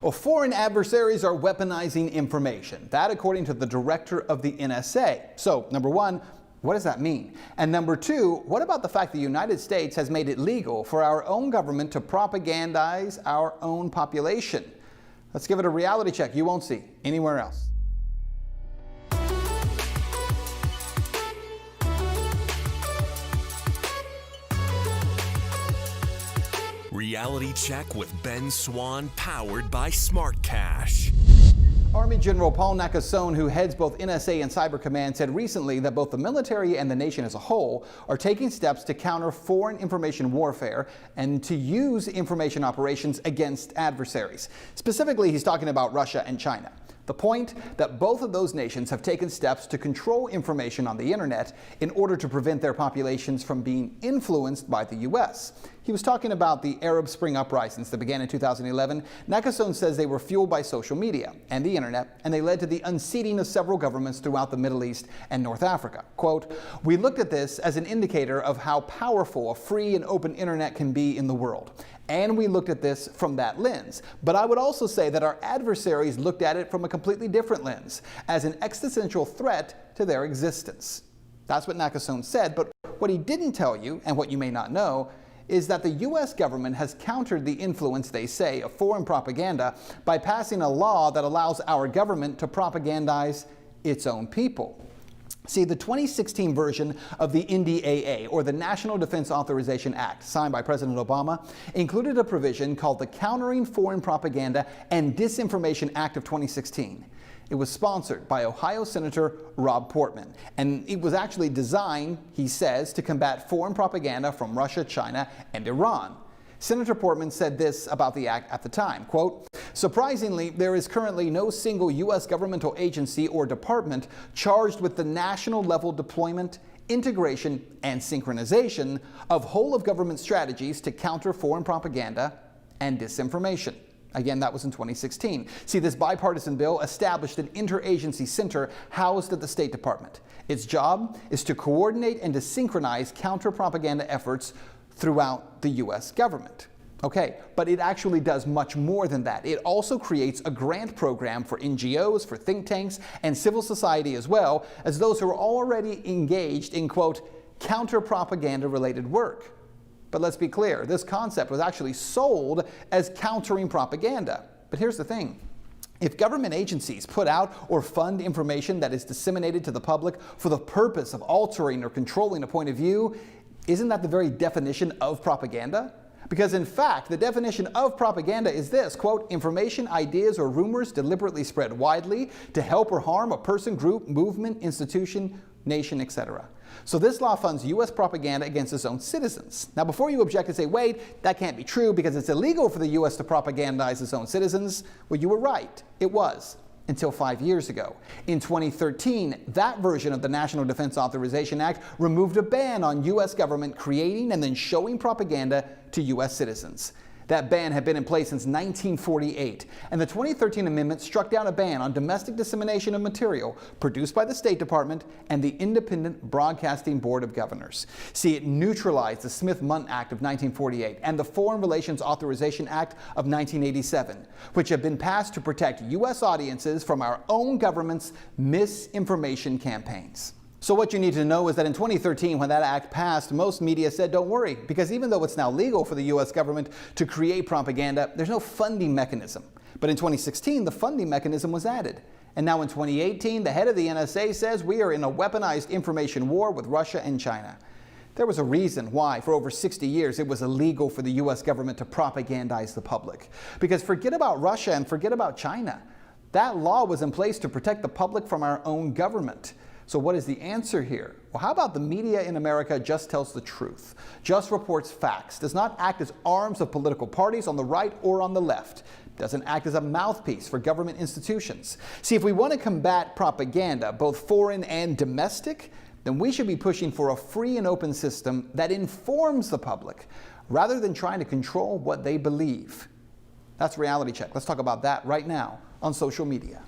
Well, foreign adversaries are weaponizing information. That according to the director of the NSA. So, number one, what does that mean? And number two, what about the fact the United States has made it legal for our own government to propagandize our own population? Let's give it a reality check you won't see anywhere else. Reality Check with Ben Swan, powered by Smart Cash. Army General Paul Nakasone, who heads both NSA and Cyber Command, said recently that both the military and the nation as a whole are taking steps to counter foreign information warfare and to use information operations against adversaries. Specifically, he's talking about Russia and China. The point that both of those nations have taken steps to control information on the internet in order to prevent their populations from being influenced by the U.S. He was talking about the Arab Spring uprisings that began in 2011. Nakasone says they were fueled by social media and the internet, and they led to the unseating of several governments throughout the Middle East and North Africa. Quote, "We looked at this as an indicator of how powerful a free and open internet can be in the world. And we looked at this from that lens. But I would also say that our adversaries looked at it from a completely different lens, as an existential threat to their existence." That's what Nakasone said, but what he didn't tell you, and what you may not know, is that the U.S. government has countered the influence, they say, of foreign propaganda by passing a law that allows our government to propagandize its own people. See, the 2016 version of the NDAA, or the National Defense Authorization Act, signed by President Obama, included a provision called the Countering Foreign Propaganda and Disinformation Act of 2016. It was sponsored by Ohio Senator Rob Portman, and it was actually designed, he says, to combat foreign propaganda from Russia, China, and Iran. Senator Portman said this about the act at the time, quote, "Surprisingly, there is currently no single U.S. governmental agency or department charged with the national-level deployment, integration, and synchronization of whole-of-government strategies to counter foreign propaganda and disinformation." Again, that was in 2016. See, this bipartisan bill established an interagency center housed at the State Department. Its job is to coordinate and to synchronize counter-propaganda efforts throughout the U.S. government. Okay, but it actually does much more than that. It also creates a grant program for NGOs, for think tanks, and civil society as well as those who are already engaged in, quote, counter-propaganda related work. But let's be clear, this concept was actually sold as countering propaganda. But here's the thing. If government agencies put out or fund information that is disseminated to the public for the purpose of altering or controlling a point of view, isn't that the very definition of propaganda? Because in fact, the definition of propaganda is this, quote, "information, ideas, or rumors deliberately spread widely to help or harm a person, group, movement, institution, nation, etc." So this law funds U.S. propaganda against its own citizens. Now, before you object and say, wait, that can't be true because it's illegal for the U.S. to propagandize its own citizens, well, you were right. It was. Until 5 years ago. In 2013, that version of the National Defense Authorization Act removed a ban on U.S. government creating and then showing propaganda to U.S. citizens. That ban had been in place since 1948, and the 2013 amendment struck down a ban on domestic dissemination of material produced by the State Department and the Independent Broadcasting Board of Governors. See, it neutralized the Smith-Mundt Act of 1948 and the Foreign Relations Authorization Act of 1987, which have been passed to protect U.S. audiences from our own government's misinformation campaigns. So what you need to know is that in 2013, when that act passed, most media said, don't worry, because even though it's now legal for the U.S. government to create propaganda, there's no funding mechanism. But in 2016, the funding mechanism was added. And now in 2018, the head of the NSA says we are in a weaponized information war with Russia and China. There was a reason why, for over 60 years, it was illegal for the U.S. government to propagandize the public. Because forget about Russia and forget about China. That law was in place to protect the public from our own government. So what is the answer here? Well, how about the media in America just tells the truth, just reports facts, does not act as arms of political parties on the right or on the left, doesn't act as a mouthpiece for government institutions. See, if we want to combat propaganda, both foreign and domestic, then we should be pushing for a free and open system that informs the public, rather than trying to control what they believe. That's Reality Check. Let's talk about that right now on social media.